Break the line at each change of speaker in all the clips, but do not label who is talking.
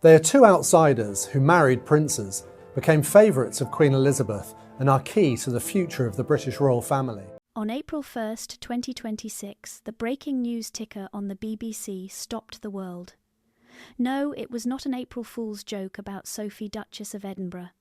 They are two outsiders who married princes, became favourites of Queen Elizabeth, and are key to the future of the British royal family.
On April 1st, 2026, the breaking news ticker on the BBC stopped the world. No, it was not an April Fool's joke about Sophie, Duchess of Edinburgh.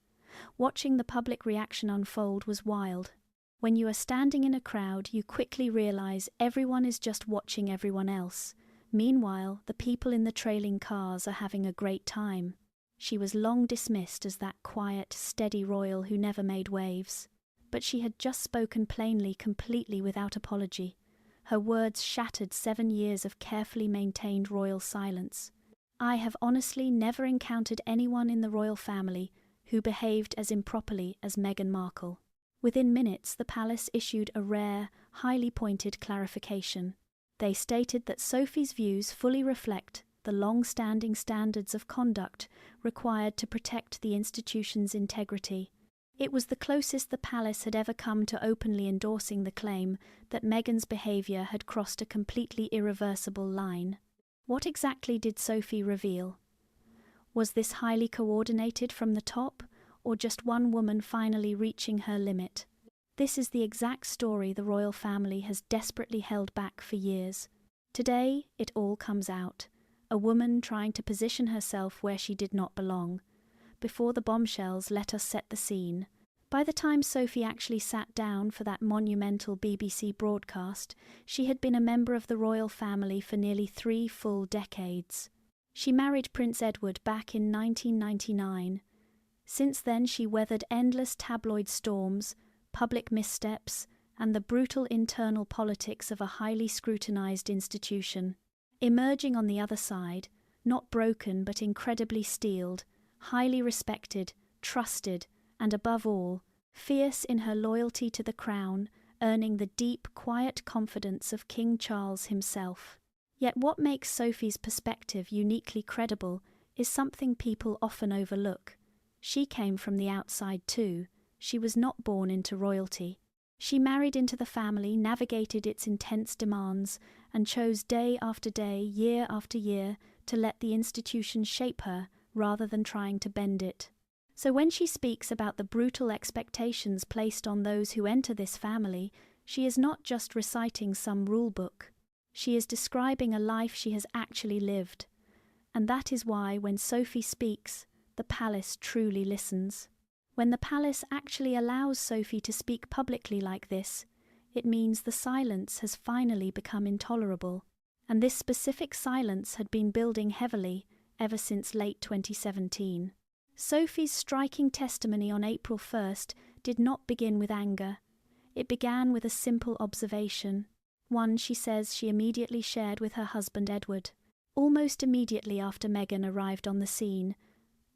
Watching the public reaction unfold was wild. When you are standing in a crowd, you quickly realise everyone is just watching everyone else. Meanwhile, the people in the trailing cars are having a great time. She was long dismissed as that quiet, steady royal who never made waves. But she had just spoken plainly, completely without apology. Her words shattered 7 years of carefully maintained royal silence. I have honestly never encountered anyone in the royal family who behaved as improperly as Meghan Markle. Within minutes, the palace issued a rare, highly pointed clarification. They stated that Sophie's views fully reflect the long-standing standards of conduct required to protect the institution's integrity. It was the closest the palace had ever come to openly endorsing the claim that Meghan's behaviour had crossed a completely irreversible line. What exactly did Sophie reveal? Was this highly coordinated from the top, or just one woman finally reaching her limit? This is the exact story the royal family has desperately held back for years. Today, it all comes out. A woman trying to position herself where she did not belong. Before the bombshells, let us set the scene. By the time Sophie actually sat down for that monumental BBC broadcast, she had been a member of the royal family for nearly 3 full decades. She married Prince Edward back in 1999. Since then, she weathered endless tabloid storms, public missteps, and the brutal internal politics of a highly scrutinised institution. Emerging on the other side, not broken but incredibly steeled, highly respected, trusted, and above all, fierce in her loyalty to the crown, earning the deep, quiet confidence of King Charles himself. Yet what makes Sophie's perspective uniquely credible is something people often overlook. She came from the outside too. She was not born into royalty. She married into the family, navigated its intense demands, and chose day after day, year after year, to let the institution shape her rather than trying to bend it. So when she speaks about the brutal expectations placed on those who enter this family, she is not just reciting some rule book. She is describing a life she has actually lived. And that is why when Sophie speaks, the palace truly listens. When the palace actually allows Sophie to speak publicly like this, it means the silence has finally become intolerable. And this specific silence had been building heavily ever since late 2017. Sophie's striking testimony on April 1st did not begin with anger. It began with a simple observation, one she says she immediately shared with her husband Edward. Almost immediately after Meghan arrived on the scene,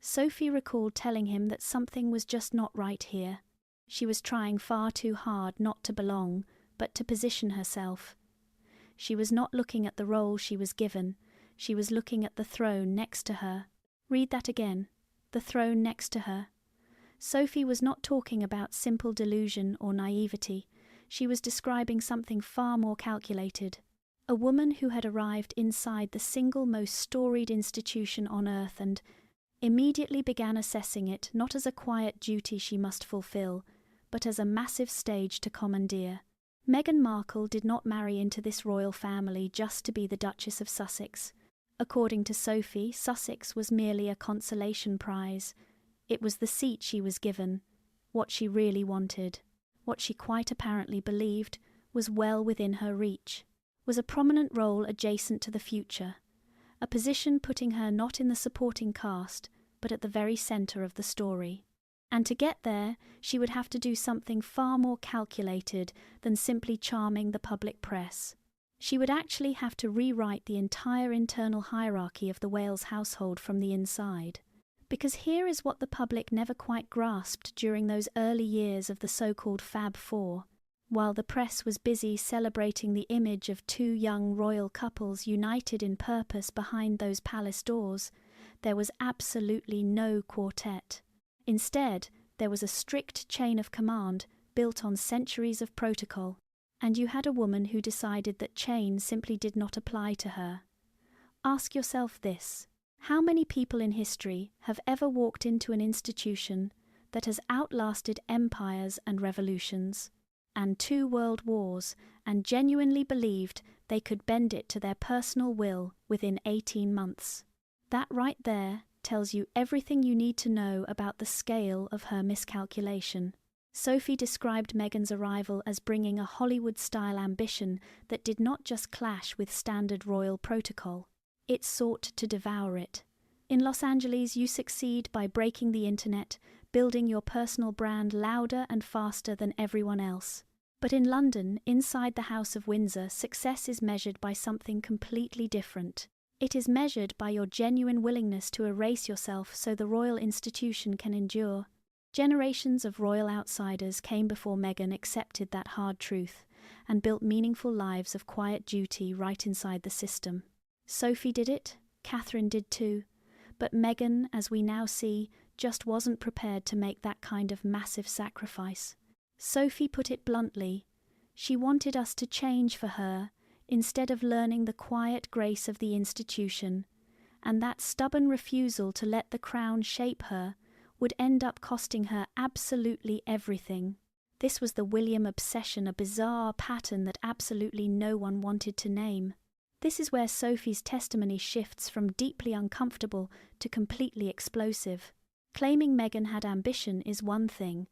Sophie recalled telling him that something was just not right here. She was trying far too hard not to belong, but to position herself. She was not looking at the role she was given, she was looking at the throne next to her. Read that again. The throne next to her. Sophie was not talking about simple delusion or naivety. She was describing something far more calculated. A woman who had arrived inside the single most storied institution on earth and immediately began assessing it not as a quiet duty she must fulfill, but as a massive stage to commandeer. Meghan Markle did not marry into this royal family just to be the Duchess of Sussex. According to Sophie, Sussex was merely a consolation prize. It was the seat she was given, what she really wanted, what she quite apparently believed was well within her reach, was a prominent role adjacent to the future, a position putting her not in the supporting cast, but at the very centre of the story. And to get there, she would have to do something far more calculated than simply charming the public press. She would actually have to rewrite the entire internal hierarchy of the Wales household from the inside. Because here is what the public never quite grasped during those early years of the so-called Fab Four. While the press was busy celebrating the image of 2 young royal couples united in purpose behind those palace doors, there was absolutely no quartet. Instead, there was a strict chain of command built on centuries of protocol. And you had a woman who decided that chain simply did not apply to her. Ask yourself this: How many people in history have ever walked into an institution that has outlasted empires and revolutions and 2 world wars and genuinely believed they could bend it to their personal will within 18 months? That right there tells you everything you need to know about the scale of her miscalculation. Sophie described Meghan's arrival as bringing a Hollywood-style ambition that did not just clash with standard royal protocol. It sought to devour it. In Los Angeles, you succeed by breaking the internet, building your personal brand louder and faster than everyone else. But in London, inside the House of Windsor, success is measured by something completely different. It is measured by your genuine willingness to erase yourself so the royal institution can endure. Generations of royal outsiders came before Meghan accepted that hard truth and built meaningful lives of quiet duty right inside the system. Sophie did it, Catherine did too, but Meghan, as we now see, just wasn't prepared to make that kind of massive sacrifice. Sophie put it bluntly. She wanted us to change for her instead of learning the quiet grace of the institution, and that stubborn refusal to let the crown shape her would end up costing her absolutely everything. This was the William obsession, a bizarre pattern that absolutely no one wanted to name. This is where Sophie's testimony shifts from deeply uncomfortable to completely explosive. Claiming Meghan had ambition is one thing.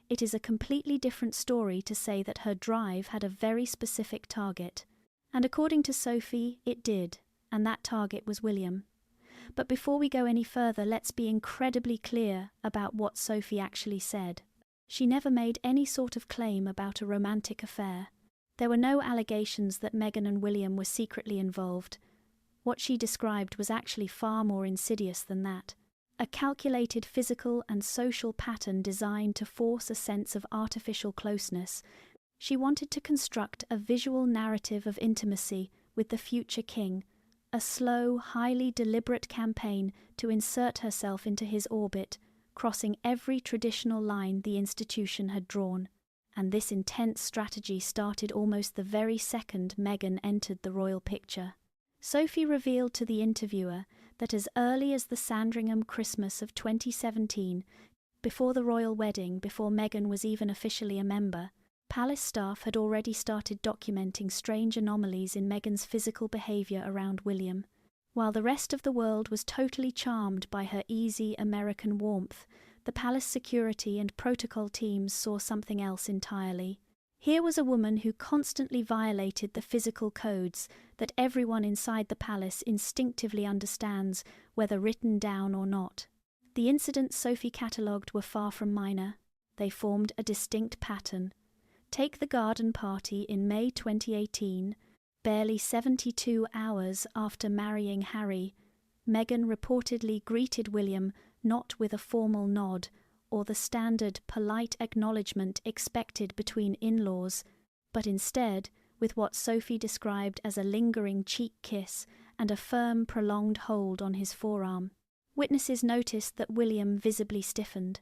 It is a completely different story to say that her drive had a very specific target. And according to Sophie, it did, and that target was William. But before we go any further, let's be incredibly clear about what Sophie actually said. She never made any sort of claim about a romantic affair. There were no allegations that Meghan and William were secretly involved. What she described was actually far more insidious than that. A calculated physical and social pattern designed to force a sense of artificial closeness. She wanted to construct a visual narrative of intimacy with the future king, a slow, highly deliberate campaign to insert herself into his orbit, crossing every traditional line the institution had drawn. And this intense strategy started almost the very second Meghan entered the royal picture. Sophie revealed to the interviewer that as early as the Sandringham Christmas of 2017, before the royal wedding, before Meghan was even officially a member, palace staff had already started documenting strange anomalies in Meghan's physical behaviour around William. While the rest of the world was totally charmed by her easy American warmth, the palace security and protocol teams saw something else entirely. Here was a woman who constantly violated the physical codes that everyone inside the palace instinctively understands, whether written down or not. The incidents Sophie catalogued were far from minor. They formed a distinct pattern. Take the garden party in May 2018. Barely 72 hours after marrying Harry, Meghan reportedly greeted William not with a formal nod or the standard polite acknowledgement expected between in-laws, but instead with what Sophie described as a lingering cheek kiss and a firm, prolonged hold on his forearm. Witnesses noticed that William visibly stiffened.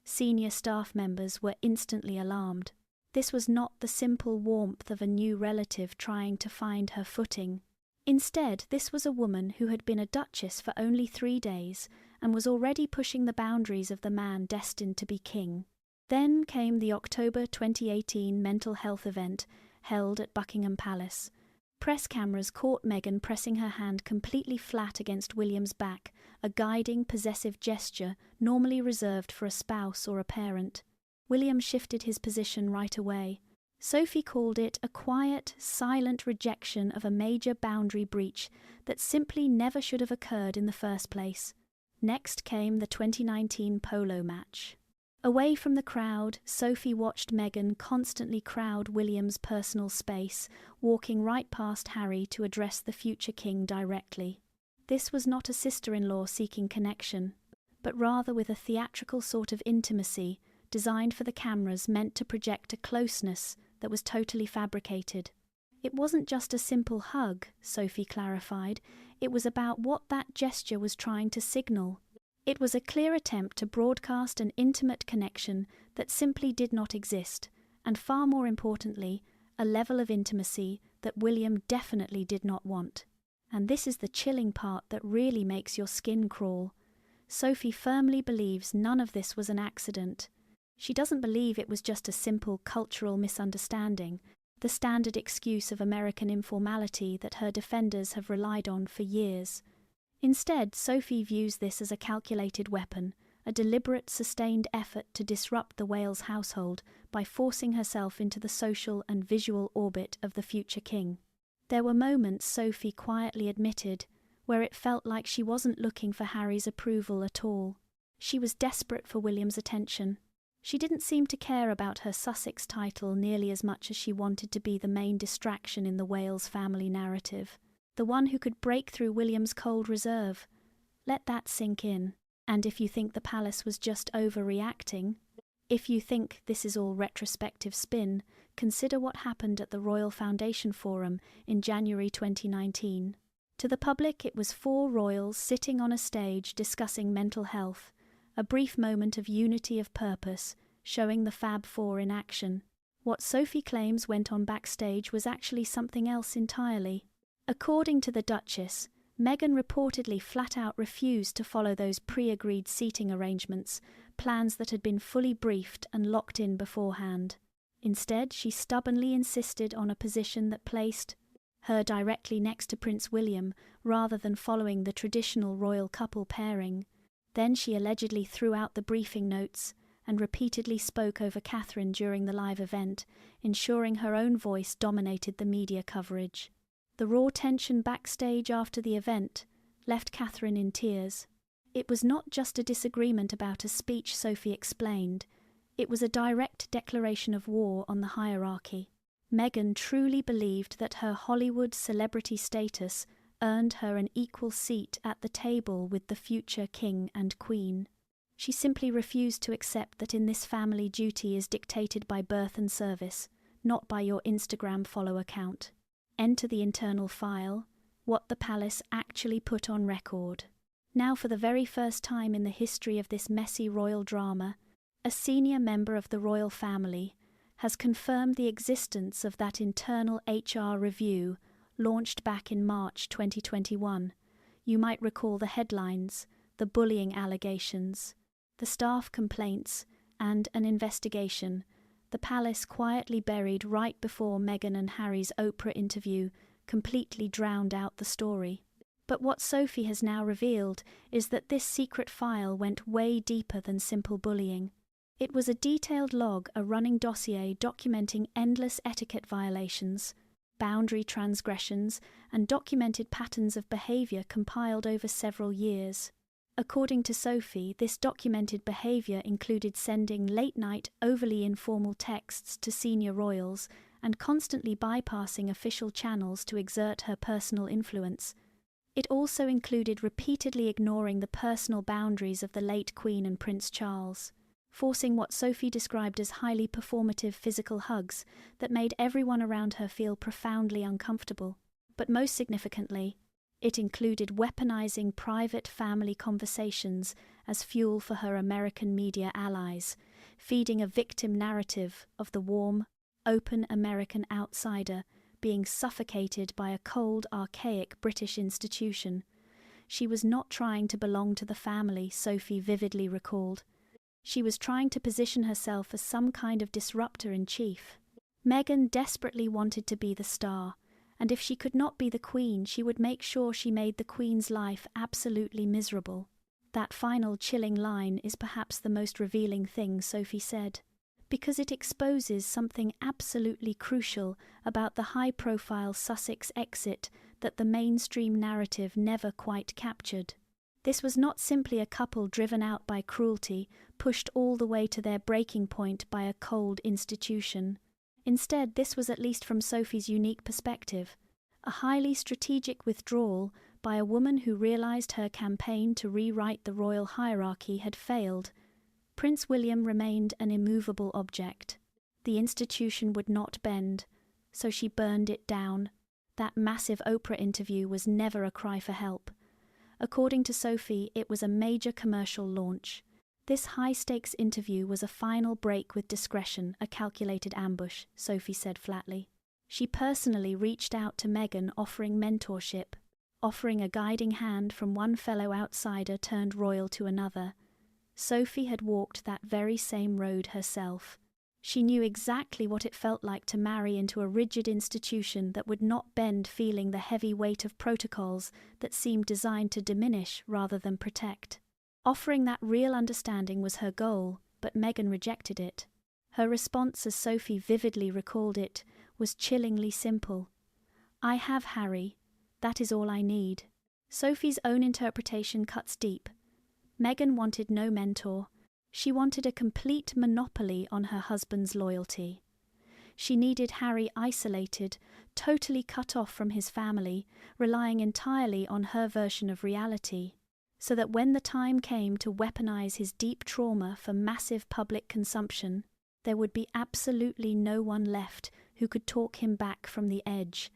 Senior staff members were instantly alarmed. This was not the simple warmth of a new relative trying to find her footing. Instead, this was a woman who had been a duchess for only 3 days and was already pushing the boundaries of the man destined to be king. Then came the October 2018 mental health event held at Buckingham Palace. Press cameras caught Meghan pressing her hand completely flat against William's back, a guiding, possessive gesture normally reserved for a spouse or a parent. William shifted his position right away. Sophie called it a quiet, silent rejection of a major boundary breach that simply never should have occurred in the first place. Next came the 2019 polo match. Away from the crowd, Sophie watched Meghan constantly crowd William's personal space, walking right past Harry to address the future king directly. This was not a sister-in-law seeking connection, but rather with a theatrical sort of intimacy designed for the cameras meant to project a closeness that was totally fabricated. It wasn't just a simple hug, Sophie clarified. It was about what that gesture was trying to signal. It was a clear attempt to broadcast an intimate connection that simply did not exist, and far more importantly, a level of intimacy that William definitely did not want. And this is the chilling part that really makes your skin crawl. Sophie firmly believes none of this was an accident. She doesn't believe it was just a simple cultural misunderstanding, the standard excuse of American informality that her defenders have relied on for years. Instead, Sophie views this as a calculated weapon, a deliberate, sustained effort to disrupt the Wales household by forcing herself into the social and visual orbit of the future king. There were moments, Sophie quietly admitted, where it felt like she wasn't looking for Harry's approval at all. She was desperate for William's attention. She didn't seem to care about her Sussex title nearly as much as she wanted to be the main distraction in the Wales family narrative, the one who could break through William's cold reserve. Let that sink in. And if you think the palace was just overreacting, if you think this is all retrospective spin, consider what happened at the Royal Foundation Forum in January 2019. To the public, it was 4 royals sitting on a stage discussing mental health, a brief moment of unity of purpose, showing the Fab Four in action. What Sophie claims went on backstage was actually something else entirely. According to the Duchess, Meghan reportedly flat-out refused to follow those pre-agreed seating arrangements, plans that had been fully briefed and locked in beforehand. Instead, she stubbornly insisted on a position that placed her directly next to Prince William, rather than following the traditional royal couple pairing. Then she allegedly threw out the briefing notes and repeatedly spoke over Catherine during the live event, ensuring her own voice dominated the media coverage. The raw tension backstage after the event left Catherine in tears. It was not just a disagreement about a speech, Sophie explained. It was a direct declaration of war on the hierarchy. Meghan truly believed that her Hollywood celebrity status earned her an equal seat at the table with the future king and queen. She simply refused to accept that in this family duty is dictated by birth and service, not by your Instagram follow account. Enter the internal file, what the palace actually put on record. Now, for the very first time in the history of this messy royal drama, a senior member of the royal family has confirmed the existence of that internal HR review launched back in March 2021. You might recall the headlines, the bullying allegations, the staff complaints, and an investigation. The palace quietly buried right before Meghan and Harry's Oprah interview completely drowned out the story. But what Sophie has now revealed is that this secret file went way deeper than simple bullying. It was a detailed log, a running dossier documenting endless etiquette violations, boundary transgressions, and documented patterns of behaviour compiled over several years. According to Sophie, this documented behaviour included sending late-night, overly informal texts to senior royals and constantly bypassing official channels to exert her personal influence. It also included repeatedly ignoring the personal boundaries of the late Queen and Prince Charles, forcing what Sophie described as highly performative physical hugs that made everyone around her feel profoundly uncomfortable. But most significantly, it included weaponizing private family conversations as fuel for her American media allies, feeding a victim narrative of the warm, open American outsider being suffocated by a cold, archaic British institution. She was not trying to belong to the family, Sophie vividly recalled. She was trying to position herself as some kind of disruptor in chief. Meghan desperately wanted to be the star, and if she could not be the Queen, she would make sure she made the Queen's life absolutely miserable. That final chilling line is perhaps the most revealing thing Sophie said, because it exposes something absolutely crucial about the high-profile Sussex exit that the mainstream narrative never quite captured. This was not simply a couple driven out by cruelty, pushed all the way to their breaking point by a cold institution. Instead, this was, at least from Sophie's unique perspective, a highly strategic withdrawal by a woman who realised her campaign to rewrite the royal hierarchy had failed. Prince William remained an immovable object. The institution would not bend, so she burned it down. That massive Oprah interview was never a cry for help. According to Sophie, it was a major commercial launch. This high-stakes interview was a final break with discretion, a calculated ambush, Sophie said flatly. She personally reached out to Meghan offering mentorship, offering a guiding hand from one fellow outsider turned royal to another. Sophie had walked that very same road herself. She knew exactly what it felt like to marry into a rigid institution that would not bend, feeling the heavy weight of protocols that seemed designed to diminish rather than protect. Offering that real understanding was her goal, but Meghan rejected it. Her response, as Sophie vividly recalled it, was chillingly simple. "I have Harry. That is all I need." Sophie's own interpretation cuts deep. Meghan wanted no mentor. She wanted a complete monopoly on her husband's loyalty. She needed Harry isolated, totally cut off from his family, relying entirely on her version of reality, so that when the time came to weaponize his deep trauma for massive public consumption, there would be absolutely no one left who could talk him back from the edge,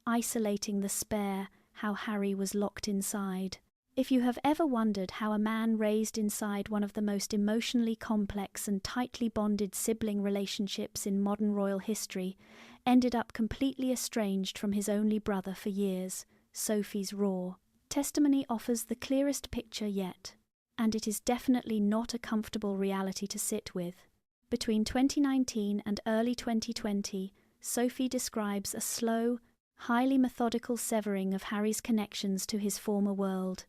isolating the spare how Harry was locked inside. If you have ever wondered how a man raised inside one of the most emotionally complex and tightly bonded sibling relationships in modern royal history ended up completely estranged from his only brother for years, Sophie's raw testimony offers the clearest picture yet, and it is definitely not a comfortable reality to sit with. Between 2019 and early 2020, Sophie describes a slow, highly methodical severing of Harry's connections to his former world.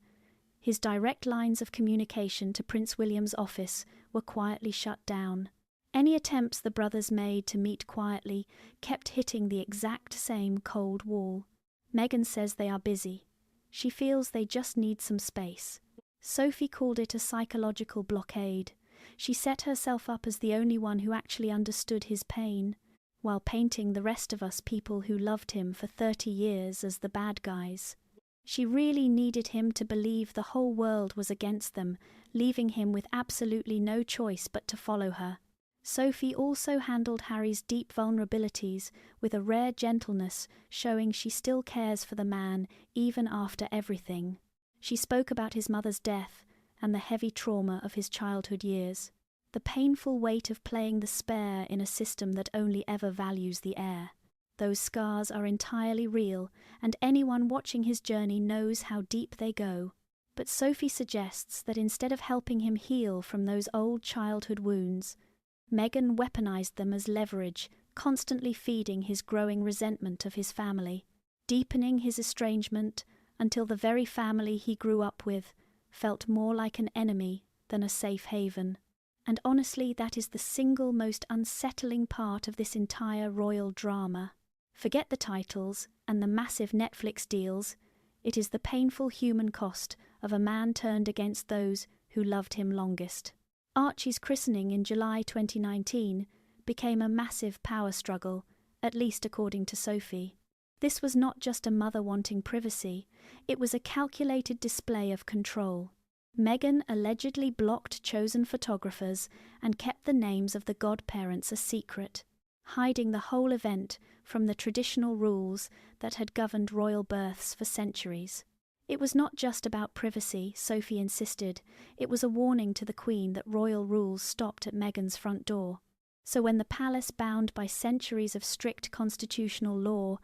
His direct lines of communication to Prince William's office were quietly shut down. Any attempts the brothers made to meet quietly kept hitting the exact same cold wall. Meghan says they are busy. She feels they just need some space. Sophie called it a psychological blockade. She set herself up as the only one who actually understood his pain, while painting the rest of us people who loved him for 30 years as the bad guys. She really needed him to believe the whole world was against them, leaving him with absolutely no choice but to follow her. Sophie also handled Harry's deep vulnerabilities with a rare gentleness, showing she still cares for the man even after everything. She spoke about his mother's death and the heavy trauma of his childhood years, the painful weight of playing the spare in a system that only ever values the heir. Those scars are entirely real, and anyone watching his journey knows how deep they go. But Sophie suggests that instead of helping him heal from those old childhood wounds, Meghan weaponized them as leverage, constantly feeding his growing resentment of his family, deepening his estrangement until the very family he grew up with felt more like an enemy than a safe haven. And honestly, that is the single most unsettling part of this entire royal drama. Forget the titles and the massive Netflix deals. It is the painful human cost of a man turned against those who loved him longest. Archie's christening in July 2019 became a massive power struggle, at least according to Sophie. This was not just a mother wanting privacy, it was a calculated display of control. Meghan allegedly blocked chosen photographers and kept the names of the godparents a secret, hiding the whole event from the traditional rules that had governed royal births for centuries. It was not just about privacy, Sophie insisted. It was a warning to the Queen that royal rules stopped at Meghan's front door. So when the palace, bound by centuries of strict constitutional law,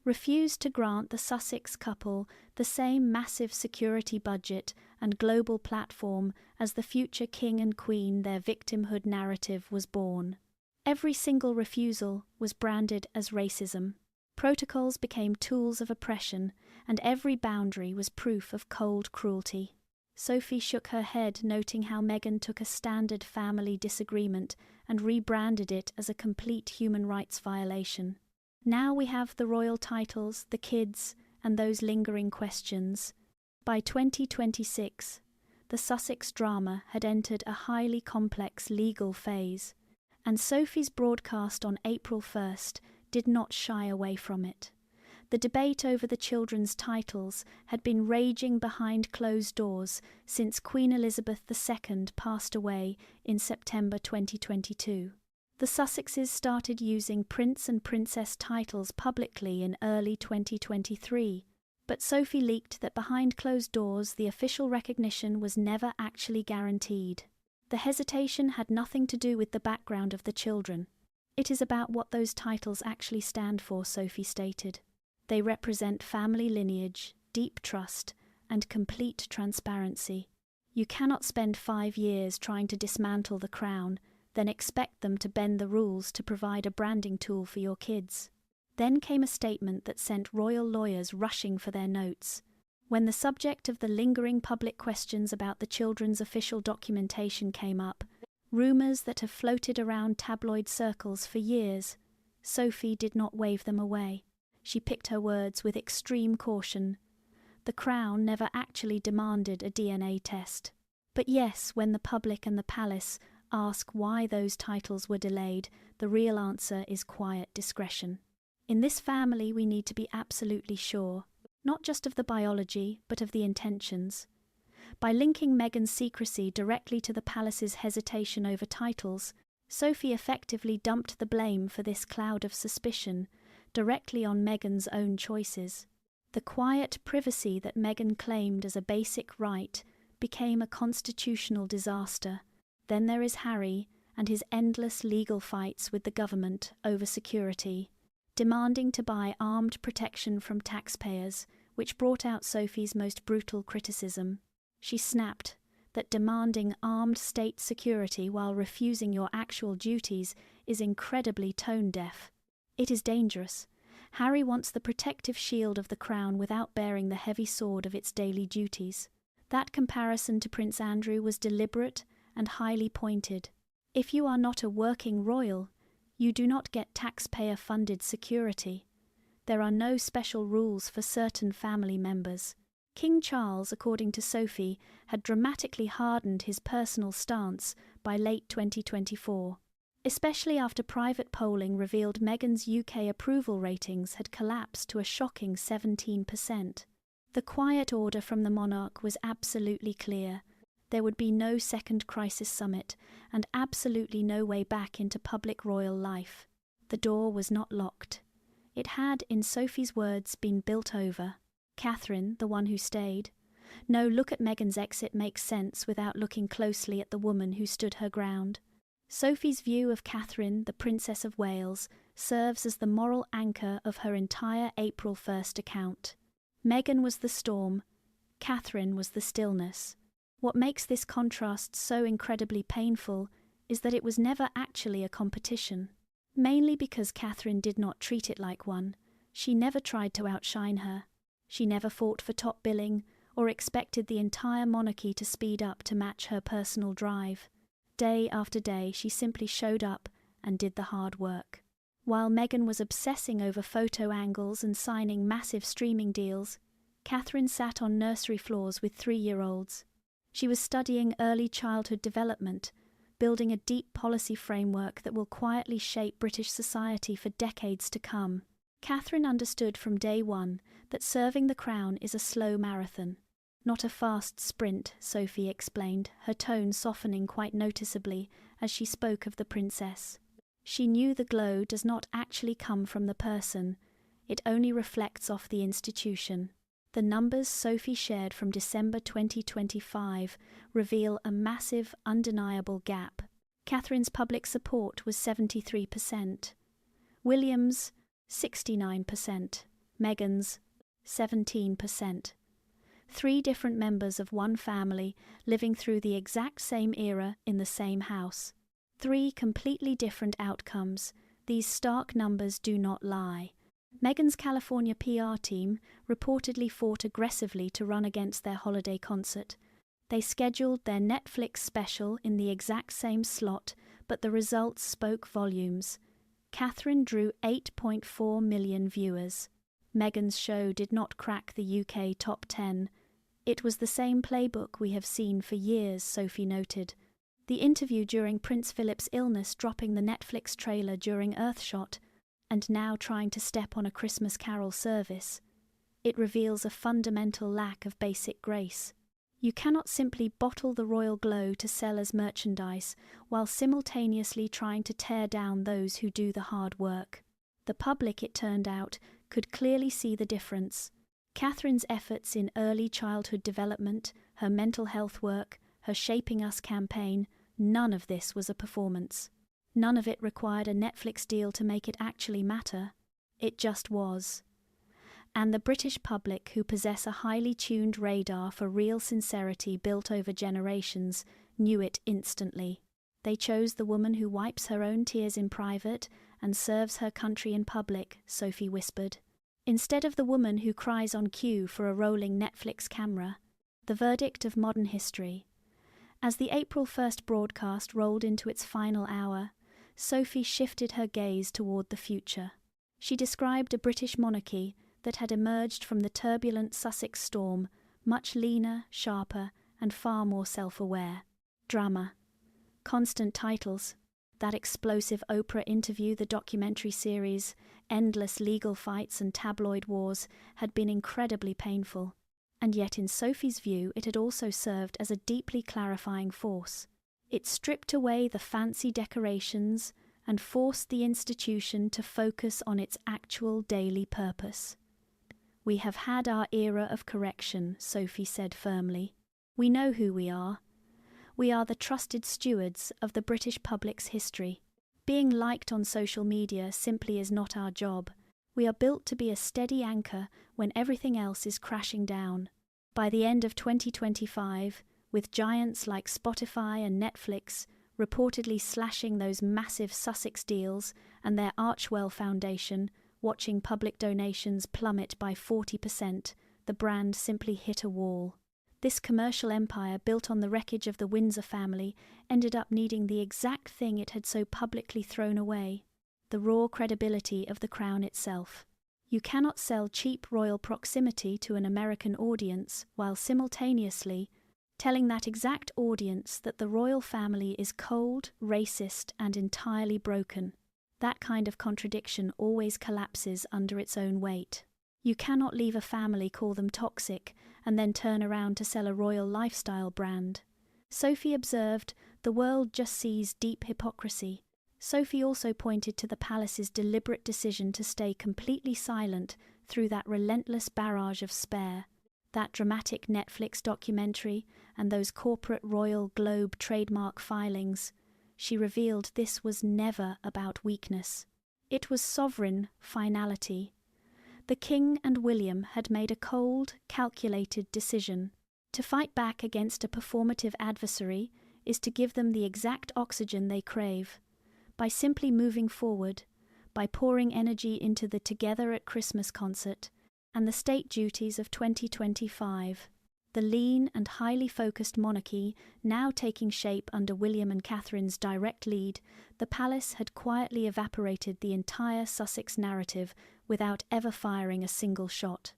refused to grant the Sussex couple the same massive security budget and global platform as the future king and queen, their victimhood narrative was born. Every single refusal was branded as racism. Protocols became tools of oppression, and every boundary was proof of cold cruelty. Sophie shook her head, noting how Meghan took a standard family disagreement and rebranded it as a complete human rights violation. Now we have the royal titles, the kids, and those lingering questions. By 2026, the Sussex drama had entered a highly complex legal phase, and Sophie's broadcast on April 1st did not shy away from it. The debate over the children's titles had been raging behind closed doors since Queen Elizabeth II passed away in September 2022. The Sussexes started using prince and princess titles publicly in early 2023, but Sophie leaked that behind closed doors the official recognition was never actually guaranteed. The hesitation had nothing to do with the background of the children. It is about what those titles actually stand for, Sophie stated. They represent family lineage, deep trust and complete transparency. You cannot spend 5 years trying to dismantle the crown, then expect them to bend the rules to provide a branding tool for your kids. Then came a statement that sent royal lawyers rushing for their notes. When the subject of the lingering public questions about the children's official documentation came up, rumours that have floated around tabloid circles for years, Sophie did not wave them away. She picked her words with extreme caution. The Crown never actually demanded a DNA test. But yes, when the public and the palace ask why those titles were delayed, the real answer is quiet discretion. In this family, we need to be absolutely sure, not just of the biology, but of the intentions. By linking Meghan's secrecy directly to the palace's hesitation over titles, Sophie effectively dumped the blame for this cloud of suspicion directly on Meghan's own choices. The quiet privacy that Meghan claimed as a basic right became a constitutional disaster. Then there is Harry and his endless legal fights with the government over security, demanding to buy armed protection from taxpayers, which brought out Sophie's most brutal criticism. She snapped that demanding armed state security while refusing your actual duties is incredibly tone-deaf. It is dangerous. Harry wants the protective shield of the crown without bearing the heavy sword of its daily duties. That comparison to Prince Andrew was deliberate and highly pointed. If you are not a working royal, you do not get taxpayer-funded security. There are no special rules for certain family members. King Charles, according to Sophie, had dramatically hardened his personal stance by late 2024, especially after private polling revealed Meghan's UK approval ratings had collapsed to a shocking 17%. The quiet order from the monarch was absolutely clear. There would be no second crisis summit and absolutely no way back into public royal life. The door was not locked. It had, in Sophie's words, been built over. Catherine, the one who stayed. No, look at Meghan's exit makes sense without looking closely at the woman who stood her ground. Sophie's view of Catherine, the Princess of Wales, serves as the moral anchor of her entire April 1st account. Meghan was the storm, Catherine was the stillness. What makes this contrast so incredibly painful is that it was never actually a competition. Mainly because Catherine did not treat it like one. She never tried to outshine her. She never fought for top billing or expected the entire monarchy to speed up to match her personal drive. Day after day, she simply showed up and did the hard work. While Meghan was obsessing over photo angles and signing massive streaming deals, Catherine sat on nursery floors with 3-year-olds. She was studying early childhood development, building a deep policy framework that will quietly shape British society for decades to come. Catherine understood from day one that serving the crown is a slow marathon, not a fast sprint, Sophie explained, her tone softening quite noticeably as she spoke of the princess. She knew the glow does not actually come from the person, it only reflects off the institution. The numbers Sophie shared from December 2025 reveal a massive, undeniable gap. Catherine's public support was 73%, William's 69%, Meghan's 17%. 3 different members of one family living through the exact same era in the same house. 3 completely different outcomes. These stark numbers do not lie. Meghan's California PR team reportedly fought aggressively to run against their holiday concert. They scheduled their Netflix special in the exact same slot, but the results spoke volumes. Catherine drew 8.4 million viewers. Meghan's show did not crack the UK top 10. It was the same playbook we have seen for years, Sophie noted. The interview during Prince Philip's illness, dropping the Netflix trailer during Earthshot, and now trying to step on a Christmas Carol service. It reveals a fundamental lack of basic grace. You cannot simply bottle the royal glow to sell as merchandise while simultaneously trying to tear down those who do the hard work. The public, it turned out, could clearly see the difference. Catherine's efforts in early childhood development, her mental health work, her Shaping Us campaign, none of this was a performance. None of it required a Netflix deal to make it actually matter. It just was. And the British public, who possess a highly tuned radar for real sincerity built over generations, knew it instantly. They chose the woman who wipes her own tears in private and serves her country in public, Sophie whispered, instead of the woman who cries on cue for a rolling Netflix camera. The verdict of modern history. As the April 1st broadcast rolled into its final hour, Sophie shifted her gaze toward the future. She described a British monarchy that had emerged from the turbulent Sussex storm, much leaner, sharper, and far more self-aware. Drama. Constant titles. That explosive Oprah interview, the documentary series, endless legal fights and tabloid wars had been incredibly painful. And yet in Sophie's view it had also served as a deeply clarifying force. It stripped away the fancy decorations and forced the institution to focus on its actual daily purpose. "We have had our era of correction," Sophie said firmly. "We know who we are. We are the trusted stewards of the British public's history. Being liked on social media simply is not our job. We are built to be a steady anchor when everything else is crashing down." By the end of 2025, with giants like Spotify and Netflix reportedly slashing those massive Sussex deals and their Archwell Foundation watching public donations plummet by 40%, the brand simply hit a wall. This commercial empire, built on the wreckage of the Windsor family, ended up needing the exact thing it had so publicly thrown away: the raw credibility of the crown itself. You cannot sell cheap royal proximity to an American audience while simultaneously telling that exact audience that the royal family is cold, racist, and entirely broken. That kind of contradiction always collapses under its own weight. You cannot leave a family call them toxic and then turn around to sell a royal lifestyle brand. Sophie observed, the world just sees deep hypocrisy. Sophie also pointed to the palace's deliberate decision to stay completely silent through that relentless barrage of spare, that dramatic Netflix documentary, and those corporate Royal Globe trademark filings. She revealed this was never about weakness. It was sovereign finality. The King and William had made a cold, calculated decision. To fight back against a performative adversary is to give them the exact oxygen they crave. By simply moving forward, by pouring energy into the Together at Christmas concert and the state duties of 2025, the lean and highly focused monarchy now taking shape under William and Catherine's direct lead, the palace had quietly evaporated the entire Sussex narrative without ever firing a single shot.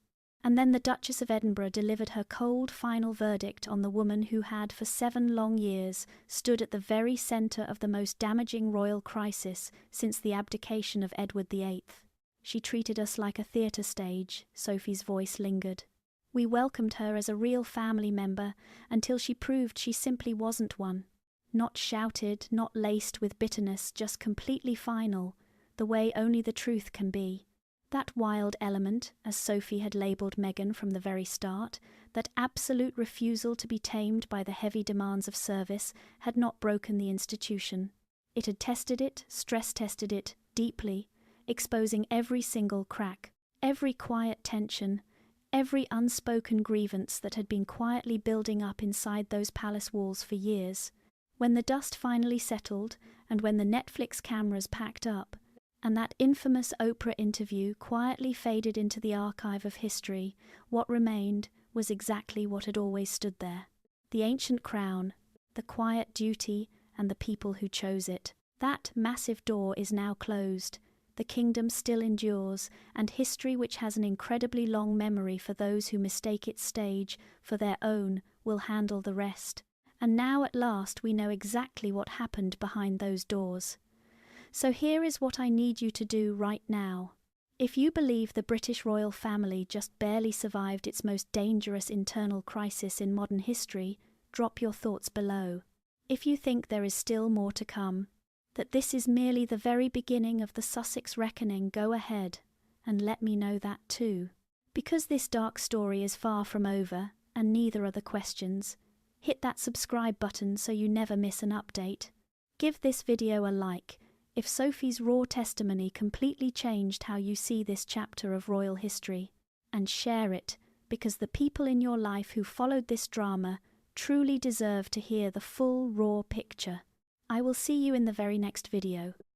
And then the Duchess of Edinburgh delivered her cold final verdict on the woman who had for 7 long years stood at the very centre of the most damaging royal crisis since the abdication of Edward VIII. "She treated us like a theatre stage," Sophie's voice lingered. "We welcomed her as a real family member until she proved she simply wasn't one. Not shouted, not laced with bitterness, just completely final, the way only the truth can be. That wild element, as Sophie had labelled Meghan from the very start, that absolute refusal to be tamed by the heavy demands of service, had not broken the institution. It had tested it, stress-tested it, deeply, exposing every single crack, every quiet tension, every unspoken grievance that had been quietly building up inside those palace walls for years. When the dust finally settled, and when the Netflix cameras packed up, and that infamous Oprah interview quietly faded into the archive of history, what remained was exactly what had always stood there. The ancient crown, the quiet duty, and the people who chose it. That massive door is now closed. The kingdom still endures, and history, which has an incredibly long memory for those who mistake its stage for their own, will handle the rest. And now at last we know exactly what happened behind those doors. So here is what I need you to do right now. If you believe the British royal family just barely survived its most dangerous internal crisis in modern history, drop your thoughts below. If you think there is still more to come, that this is merely the very beginning of the Sussex reckoning, go ahead and let me know that too. Because this dark story is far from over, and neither are the questions, hit that subscribe button so you never miss an update. Give this video a like if Sophie's raw testimony completely changed how you see this chapter of royal history. and share it, because the people in your life who followed this drama truly deserve to hear the full, raw picture. I will see you in the very next video.